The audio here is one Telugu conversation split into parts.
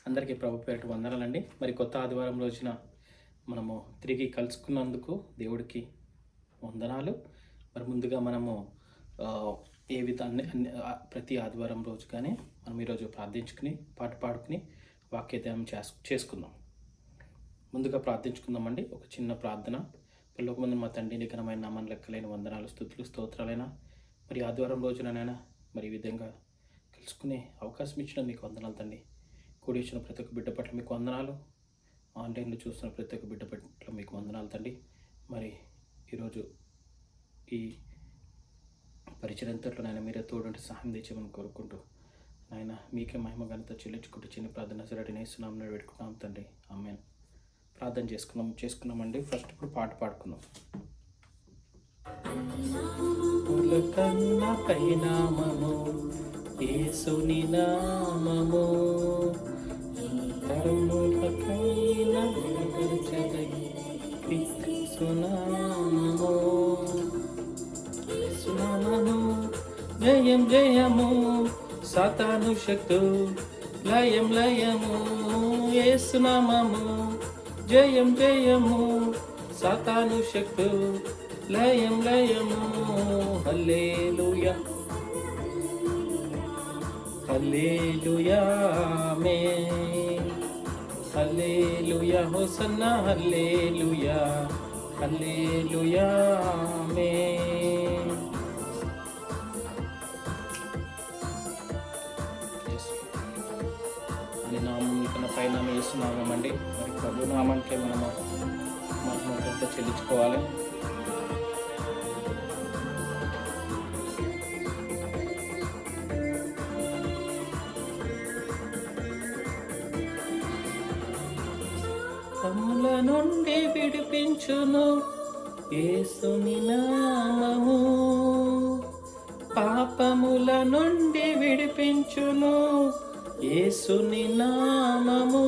అందరికీ ప్రభు పేరిట వందనాలండి. మరి కొత్త ఆదివారం రోజున మనము తిరిగి కలుసుకున్నందుకు దేవుడికి వందనాలు. మరి ముందుగా మనము ఏ విధాన్ని ప్రతి ఆదివారం రోజు కానీ మనం ఈరోజు ప్రార్థించుకుని పాట పాడుకుని వాక్యధ్యానం చేసుకుందాం. ముందుగా ప్రార్థించుకుందామండి. ఒక చిన్న ప్రార్థన. పరలోకమందున్న మా తండ్రి, నీ ఘనమైన నామమున లెక్కలేని వందనాలు, స్తుతులు, స్తోత్రాలైనా మరి ఆదివారం రోజునైనా మరి ఈ విధంగా కలుసుకునే అవకాశం ఇచ్చిన మీకు వందనాలు తండ్రి. కూడి వచ్చిన ప్రతి ఒక్క బిడ్డ పట్ల మీకు వందనాలు. ఆన్లైన్లో చూస్తున్న ప్రతి ఒక్క బిడ్డ పట్ల మీకు వందనాలు తండ్రి. మరి ఈరోజు ఈ పరిచయంతో నాయన మీరే తోడుంటే సహాయం తెచ్చామని కోరుకుంటూ నాయన మీకే మహిమ ఘనత చెల్లించుకుంటూ చిన్న ప్రార్థన సరటి నేస్తున్నామని పెట్టుకున్నాం తండ్రి. ఆమేన్. ప్రార్థన చేసుకున్నామండి. ఫస్ట్ ఇప్పుడు పాట పాడుకుందాం. కన్నా పైనామము యేసుని నామము, తరములకైనా సునామము, సునామము జయం జయము, సాతాను శక్తు లయం లయము, యేసునామము జయం జయము, సాతాను శక్తు లయం లయము. హల్లెలూయా హల్లెలూయా ఆమేన్. హల్లెలూయా హోసన్నా హల్లెలూయా హల్లెలూయా ఆమేన్. అని నామం కన్నా పైన యేసునామమండి. మరి ప్రభు నామానికే మనము మహిమ చెల్లించుకోవాలి. పాపముల నుండి విడిపించును యేసుని నామము, పాపముల నుండి విడిపించును యేసుని నామము,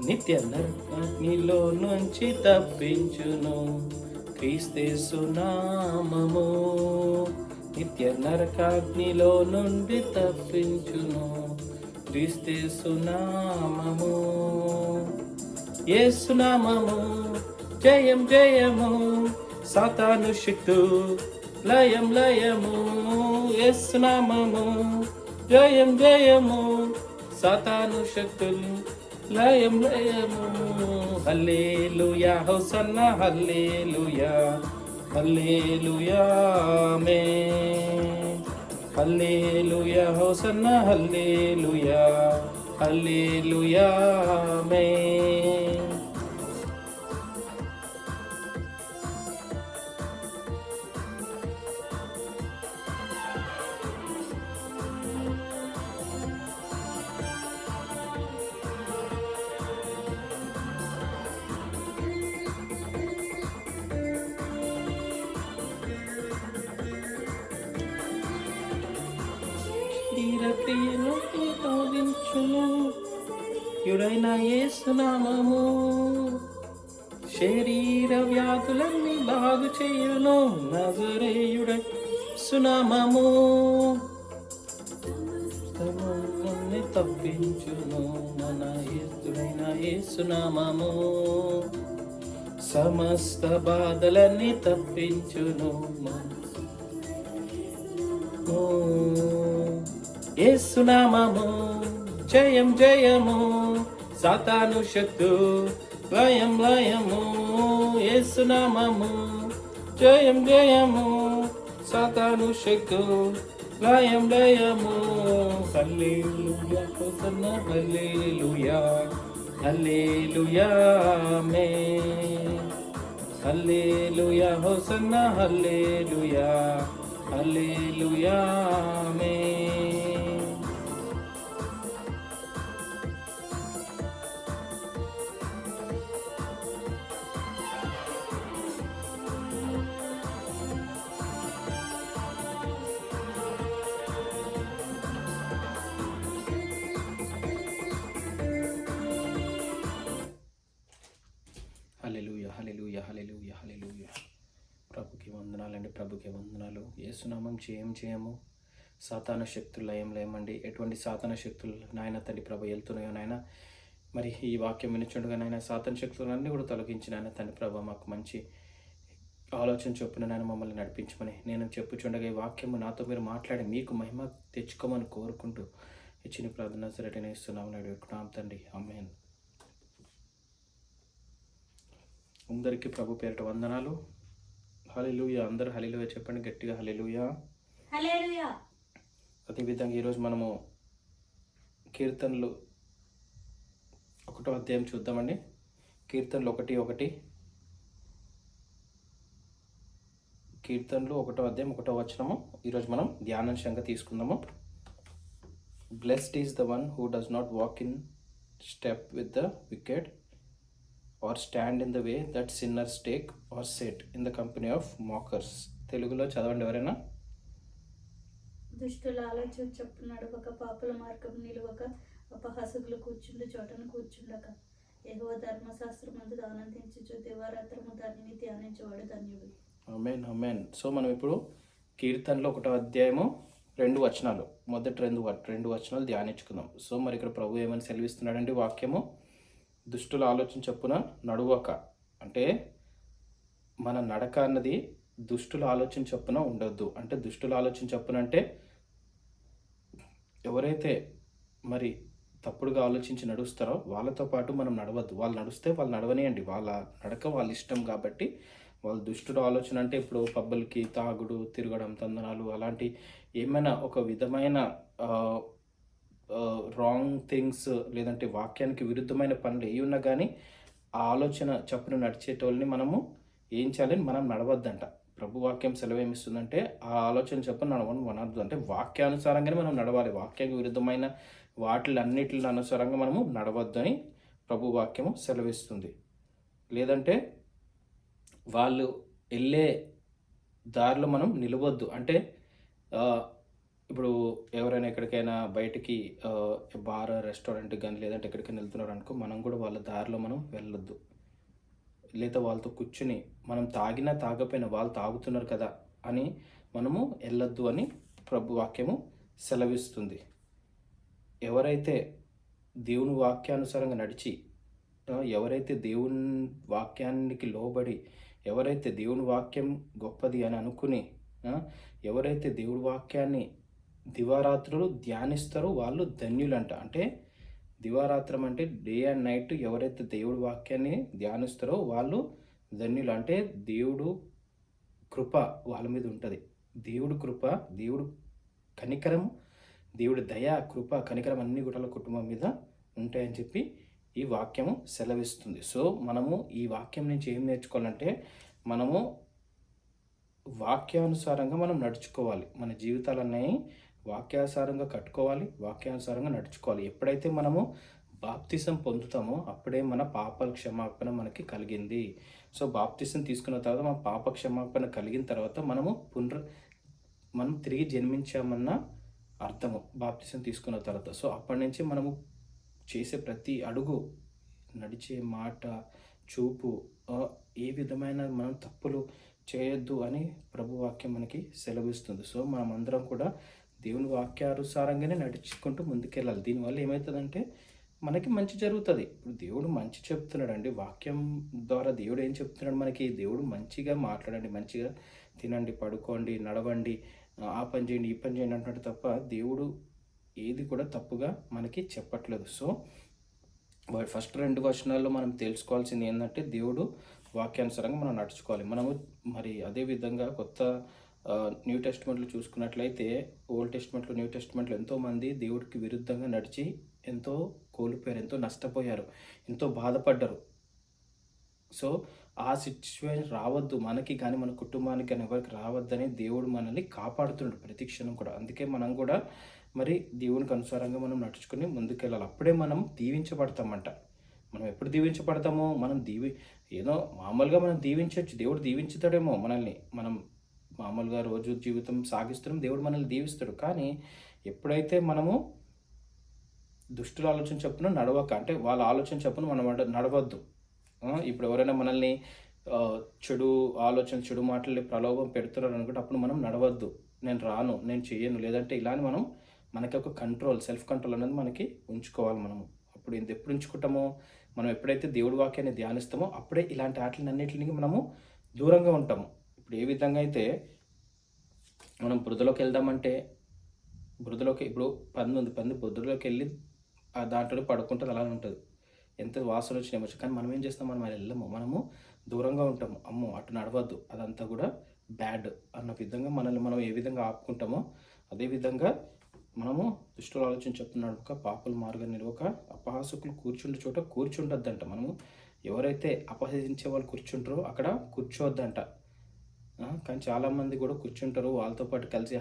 నిత్య నరకాగ్నిలో నుంచి తప్పించును క్రీస్తు నామము, నిత్య నరకాగ్నిలో నుండి తప్పించును క్రీస్తు నామము. యేసు నామము జయం జయము, సాతాను శక్తు లయం లయము, యేసు నామము జయం జయము, సాతాను శక్తులు లయం లయము. హల్లెలూయా హోసన్నా హల్లెలూయా హల్లెలూయా ఆమేన్. హల్లెలూయా హోసన్నా హల్లెలూయా హల్లెలూయా ఆమేన్. క్రియను తోదించును యుడైన యేసు నామము, శరీర వ్యాధులన్నీ బాగు చేయును నజరేయుడై సునామము, సమస్తాన్ని తప్పించును మన యేసుడైన యేసు నామము, సమస్త బాధలన్నీ తప్పించును యేసు నామము జయం జయము, సాతాను శక్తు లయం లయము, యేసు నామము జయం జయము, సాతాను శక్తు లయం లయము. హల్లెలూయా హోసన్నా హల్లెలూయా హల్లెలూయా ఆమేన్. హల్లెలూయా హోసన్నా హల్లెలూయా హల్లెలూయా ఆమేన్. హల్లెలూయా హల్లెలూయా హల్లెలూయా హల్లెలూయా. ప్రభుకి వందనాలండి, ప్రభుకి వందనాలు. యేసునామం జయం జయము, సాతాన శక్తులు ఏం లేమండి. ఎటువంటి సాతాన శక్తులు నాయన తండ్రి ప్రభ వెళ్తున్నాయో నాయన, మరి ఈ వాక్యం వినిచుండగా నాయన సాతాన శక్తులన్నీ కూడా తొలగించి నాయన తండ్రి ప్రభ మాకు మంచి ఆలోచన చొప్పున నాయన మమ్మల్ని నడిపించమని నేను చెప్పుచుండగా ఈ వాక్యము నాతో మీరు మాట్లాడి మీకు మహిమ తెచ్చుకోమని కోరుకుంటూ ఇచ్చిన ప్రార్థన సరే ఇస్తున్నాము అడుగుతున్నాం తండ్రి. ఆమేన్. అందరికీ ప్రభు పేరిట వందనాలు. హల్లెలూయా. అందరూ హల్లెలూయా చెప్పండి గట్టిగా, హల్లెలూయా. హల్లెలూయా. అదేవిధంగా ఈరోజు మనము కీర్తనలు 1వ అధ్యాయం చూద్దామండి. కీర్తనలు 1:1. కీర్తనలు 1వ అధ్యాయం 1వ వచనము ఈరోజు మనం ధ్యానాంశంగా తీసుకుందాము. Blessed is the one who does not walk in step with the wicked or stand in the way that sinners take or sit in the company of mockers. తెలుగులో చదవండి ఎవరైనా. దుష్టుల ఆలోచన చొప్పున నడవక, పాపుల మార్గం నిలువక, అపహాసకులు కూర్చుండు చోటను కూర్చుండక, యెహోవా ధర్మశాస్త్రమందు ఆనందించుచు దివారాత్రము దానిని ధ్యానించేవాడు ధన్యుడు. ఆమేన్, ఆమేన్. సో మనం ఇప్పుడు కీర్తనలో 1వ అధ్యాయము 2 వచనాలు, మొదటి రెండు వచనాలు ధ్యానించుకుందాం. సో మరి ఇక్కడ ప్రభు ఏమని సెలవిస్తున్నాడండి వాక్యము, దుష్టుల ఆలోచన చొప్పున నడువక అంటే మన నడక అన్నది దుష్టుల ఆలోచన చొప్పున ఉండొద్దు. అంటే దుష్టుల ఆలోచన చొప్పున అంటే ఎవరైతే మరి తప్పుడుగా ఆలోచించి నడుస్తారో వాళ్ళతో పాటు మనం నడవద్దు. వాళ్ళు నడుస్తే వాళ్ళు నడవనియండి, వాళ్ళ నడక వాళ్ళ ఇష్టం. కాబట్టి వాళ్ళు దుష్టుడు ఆలోచన అంటే ఇప్పుడు పబ్బులకి తాగుడు, తిరగడం, తందనాలు అలాంటి ఏమైనా ఒక విధమైన రాంగ్ థింగ్స్ లేదంటే వాక్యానికి విరుద్ధమైన పనులు ఏ ఉన్నా కానీ ఆ ఆలోచన చప్పున నడిచేటోళ్ళని మనము ఏం చేయాలని మనం నడవద్దంట. ప్రభు వాక్యం సెలవేమిస్తుందంటే ఆ ఆలోచన చప్పున నడవద్దు. అంటే వాక్యానుసారంగానే మనం నడవాలి. వాక్యానికి విరుద్ధమైన వాటిలన్నిటి అనుసారంగా మనము నడవద్దు అని ప్రభు వాక్యము సెలవిస్తుంది. లేదంటే వాళ్ళు వెళ్ళే దారిలో మనం నిలవద్దు. అంటే ఇప్పుడు ఎవరైనా ఎక్కడికైనా బయటికి బార్, రెస్టారెంట్కి కానీ లేదంటే ఎక్కడికైనా వెళ్తున్నారు అనుకో, మనం కూడా వాళ్ళ దారిలో మనం వెళ్ళొద్దు. లేదా వాళ్ళతో కూర్చుని మనం తాగినా తాగపోయినా వాళ్ళు తాగుతున్నారు కదా అని మనము వెళ్ళొద్దు అని ప్రభు వాక్యము సెలవిస్తుంది. ఎవరైతే దేవుని వాక్యానుసారంగా నడిచి, ఎవరైతే దేవుని వాక్యానికి లోబడి, ఎవరైతే దేవుని వాక్యం గొప్పది అని అనుకుని, ఎవరైతే దేవుడి వాక్యాన్ని దివారాత్రులు ధ్యానిస్తారో వాళ్ళు ధన్యులంట. అంటే దివారాత్రం అంటే డే అండ్ నైట్ ఎవరైతే దేవుడి వాక్యాన్ని ధ్యానిస్తారో వాళ్ళు ధన్యులు. అంటే దేవుడు కృప వాళ్ళ మీద ఉంటుంది. దేవుడు కృప, దేవుడు కనికరం, దేవుడి దయ, కృప, కనికరం అన్ని గుటల కుటుంబం మీద ఉంటాయని చెప్పి ఈ వాక్యము సెలవిస్తుంది. సో మనము ఈ వాక్యం నుంచి ఏం నేర్చుకోవాలంటే మనము వాక్యానుసారంగా మనం నడుచుకోవాలి. మన జీవితాలన్నీ వాక్యానుసారంగా కట్టుకోవాలి, వాక్యానుసారంగా నడుచుకోవాలి. ఎప్పుడైతే మనము బాప్తిసం పొందుతామో అప్పుడే మన పాపాల క్షమాపణ మనకి కలిగింది. సో బాప్తిసం తీసుకున్న తర్వాత మన పాప క్షమాపణ కలిగిన తర్వాత మనం తిరిగి జన్మించామన్న అర్థము బాప్తిసం తీసుకున్న తర్వాత. సో అప్పటి నుంచి మనము చేసే ప్రతి అడుగు, నడిచే మాట, చూపు, ఏ విధమైన మనం తప్పులు చేయొద్దు అని ప్రభు వాక్యం మనకి సెలవిస్తుంది. సో మనం అందరం కూడా దేవుని వాక్యానుసారంగానే నడుచుకుంటూ ముందుకెళ్ళాలి. దీనివల్ల ఏమవుతుందంటే మనకి మంచి జరుగుతుంది. ఇప్పుడు దేవుడు మంచి చెప్తున్నాడు అండి. వాక్యం ద్వారా దేవుడు ఏం చెప్తున్నాడు మనకి, దేవుడు మంచిగా మాట్లాడండి, మంచిగా తినండి, పడుకోండి, నడవండి, ఆ పని చేయండి, ఈ పని చేయండి అంటున్నాడు తప్ప దేవుడు ఏది కూడా తప్పుగా మనకి చెప్పట్లేదు. సో ఫస్ట్ 2 వచనాల్లో మనం తెలుసుకోవాల్సింది ఏంటంటే దేవుడు వాక్యానుసారంగా మనం నడుచుకోవాలి. మనము మరి అదేవిధంగా కొత్త న్యూ టెస్ట్మెంట్లో చూసుకున్నట్లయితే ఓల్డ్ టెస్ట్మెంట్లో, న్యూ టెస్ట్మెంట్లో ఎంతోమంది దేవుడికి విరుద్ధంగా నడిచి ఎంతో కోల్పోయారు, ఎంతో నష్టపోయారు, ఎంతో బాధపడ్డారు. సో ఆ సిచ్యువేషన్ రావద్దు మనకి కానీ మన కుటుంబానికి కానీ ఎవరికి రావద్దని దేవుడు మనల్ని కాపాడుతున్నాడు ప్రతి క్షణం కూడా. అందుకే మనం కూడా మరి దేవునికి అనుసారంగా మనం నడుచుకుని ముందుకెళ్ళాలి. అప్పుడే మనం దీవించబడతామంట. మనం ఎప్పుడు దీవించబడతామో, మనం ఏదో మామూలుగా మనం దీవించవచ్చు, దేవుడు దీవించుతాడేమో మనల్ని. మనం మామూలుగా రోజు జీవితం సాగిస్తున్నాం, దేవుడు మనల్ని దీవిస్తాడు. కానీ ఎప్పుడైతే మనము దుష్టుల ఆలోచన చొప్పున నడవక, అంటే వాళ్ళ ఆలోచన చొప్పున మనం నడవద్దు. ఇప్పుడు ఎవరైనా మనల్ని చెడు ఆలోచన, చెడు మాటలు ప్రలోభం పెడుతున్నారు అనుకుంటే అప్పుడు మనం నడవద్దు. నేను రాను, నేను చెయ్యను, లేదంటే ఇలా అని మనం మనకి ఒక కంట్రోల్, సెల్ఫ్ కంట్రోల్ అనేది మనకి ఉంచుకోవాలి మనము. అప్పుడు ఎప్పుడు ఉంచుకుంటామో, మనం ఎప్పుడైతే దేవుడి వాక్యాన్ని ధ్యానిస్తామో అప్పుడే ఇలాంటి వాటిలన్నిటిని మనము దూరంగా ఉంటాము. ఇప్పుడు ఏ విధంగా అయితే మనం బురదలోకి వెళ్దామంటే, బురదలోకి ఇప్పుడు పంది ఉంది, పంది బురదలోకి వెళ్ళి దాంట్లో పడుకుంటుంది, అలానే ఉంటుంది. ఎంత వాసన వచ్చినా ఏమొచ్చు, కానీ మనం ఏం చేస్తాం, మనం వెళ్ళము, మనము దూరంగా ఉంటాము. అమ్మో అటు నడవద్దు, అదంతా కూడా బ్యాడ్ అన్న విధంగా మనల్ని మనం ఏ విధంగా ఆపుకుంటామో, అదేవిధంగా మనము దుష్టుల ఆలోచన చెప్తున్నాడు, ఒక పాపుల మార్గం నిలవక అపహాసకులు కూర్చుండే చోట కూర్చుండొద్దంట. మనము ఎవరైతే అపహసించే వాళ్ళు కూర్చుంటారో అక్కడ కూర్చోవద్దంట. కానీ చాలామంది కూడా కూర్చుంటారు, వాళ్ళతో పాటు కలిసి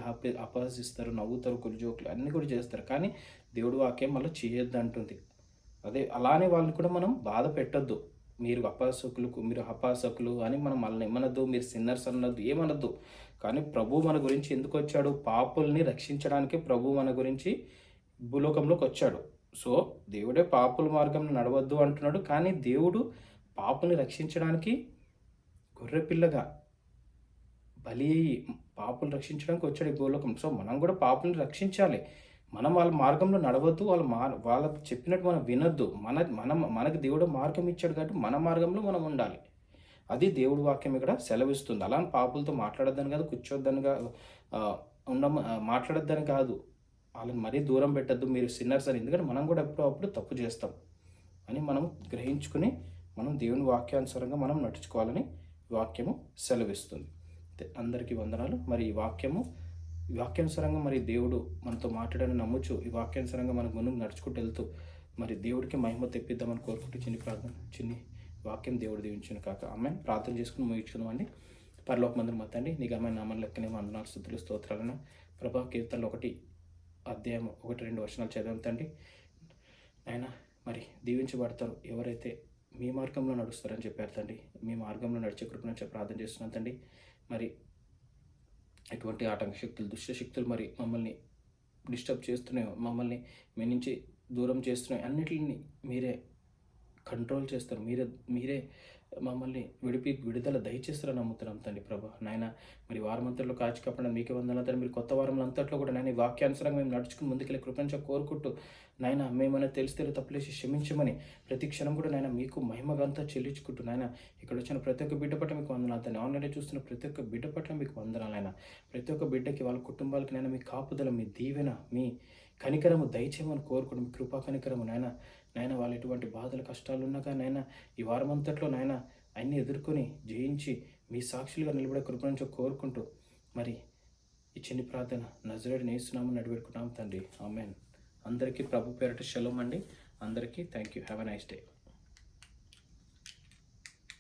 అపహసిస్తారు, నవ్వుతారు, జోకులు అన్నీ కూడా చేస్తారు. కానీ దేవుడు వాక్యం మళ్ళీ చేయొద్దు అంటుంది. అదే అలానే వాళ్ళని కూడా మనం బాధ పెట్టొద్దు. మీరు అపహాసకులు అని మనం వాళ్ళని ఏమనద్దు, మీరు సిన్నర్స్ అనొద్దు, ఏమనద్దు. కానీ ప్రభు మన గురించి ఎందుకు వచ్చాడు? పాపుల్ని రక్షించడానికి ప్రభు మన గురించి భూలోకంలోకి వచ్చాడు. సో దేవుడే పాపుల మార్గంలో నడవద్దు అంటున్నాడు, కానీ దేవుడు పాపుల్ని రక్షించడానికి గొర్రెపిల్లగా బలి అయ్యి పాపులు రక్షించడానికి వచ్చాడు ఈ భూలోకం. సో మనం కూడా పాపుల్ని రక్షించాలి. మనం వాళ్ళ మార్గంలో నడవద్దు, వాళ్ళకి చెప్పినట్టు మనం వినొద్దు. మనకు దేవుడు మార్గం ఇచ్చాడు కాబట్టి మన మార్గంలో మనం ఉండాలి. అది దేవుడి వాక్యం ఇక్కడ సెలవిస్తుంది. అలా పాపులతో మాట్లాడొద్దని కాదు, కూర్చోద్దని కాదు, మాట్లాడొద్దని కాదు, వాళ్ళని మరీ దూరం పెట్టద్దు, మీరు సిన్నర్స్ అని. ఎందుకంటే మనం కూడా అప్పుడు తప్పు చేస్తాం అని మనం గ్రహించుకుని మనం దేవుని వాక్యానుసారంగా మనం నడుచుకోవాలని వాక్యము సెలవిస్తుంది. అందరికీ వందనాలు. మరి ఈ వాక్యానుసారంగా మరి దేవుడు మనతో మాట్లాడని నమ్ముచు ఈ వాక్యానుసారంగా మన ముందుకు నడుచుకుంటూ వెళ్తూ మరి దేవుడికి మహిమ తెప్పిద్దామని కోరుకుంటూ చిన్ని వాక్యం దేవుడు దీవించును కాక. ఆమె ప్రార్థన చేసుకుని ముగించుకుందామండి. పరలోకమందున మా తండ్రి, నీ ఘనమైన నామమున లెక్కనే వందనాలు, స్తుతులు, స్తోత్రాలను. ప్రభా, కీర్తనలు 1 అధ్యాయం 1-2 వచనాలు చదివాం తండ్రి. ఆయన మరి దీవించబడతారు ఎవరైతే మీ మార్గంలో నడుస్తారని చెప్పారు తండ్రి. మీ మార్గంలో నడిచే కృపను ప్రార్థన చేస్తున్నాను తండ్రి. మరి ఎటువంటి ఆటంక శక్తులు, దుష్ట శక్తులు మరి మమ్మల్ని డిస్టర్బ్ చేస్తున్నాయో, మమ్మల్ని మీ నుంచి దూరం చేస్తున్నాయి, అన్నిటిని మీరే కంట్రోల్ చేస్తారు, మీరే మమ్మల్ని విడుదల దయచేస్తారని నమ్ముతున్నాం తండ్రి. ప్రభా నాయన, మరి వారమంతట్లో కాచి కాపాడ మీకే వందనాలు తండ్రి. మీరు కొత్త వారంలో అంతట్లో కూడా నాయన వాక్యానుసారంగా మేము నడుచుకుని ముందుకెళ్ళి కృపణ కోరుకుంటూ నాయన, మేమైనా తెలిస్తే తప్పులేసి క్షమించమని ప్రతి క్షణం కూడా నాయన మీకు మహిమగంతా చెల్లించుకుంటూ నాయన, ఇక్కడ వచ్చిన ప్రతి ఒక్క బిడ్డ పట్ల మీకు వందనాలు తండ్రి. ఆన్లైన్లో చూస్తున్న ప్రతి ఒక్క బిడ్డ పట్ల మీకు వందనాలైనా, ప్రతి ఒక్క బిడ్డకి వాళ్ళ కుటుంబాలకి నాయన మీ కాపుదల, మీ దీవెన, మీ కనికరము దయచేయమని కోరుకోండి. మీ కృపా కనికరము నాయన వాళ్ళు ఎటువంటి బాధలు కష్టాలు ఉన్నాక నాయన ఈ వారమంతట్లో నాయన అన్నీ ఎదుర్కొని జయించి మీ సాక్షులుగా నిలబడే కృపను కోరుకుంటూ మరి ఈ చిన్ని ప్రార్థన నజరేయుడైన యేసునామమున నడిపెట్టుకుంటాం తండ్రి. ఆమేన్. అందరికీ ప్రభు పేరట షలోమ్ అండి. అందరికీ thank you. Have a nice day.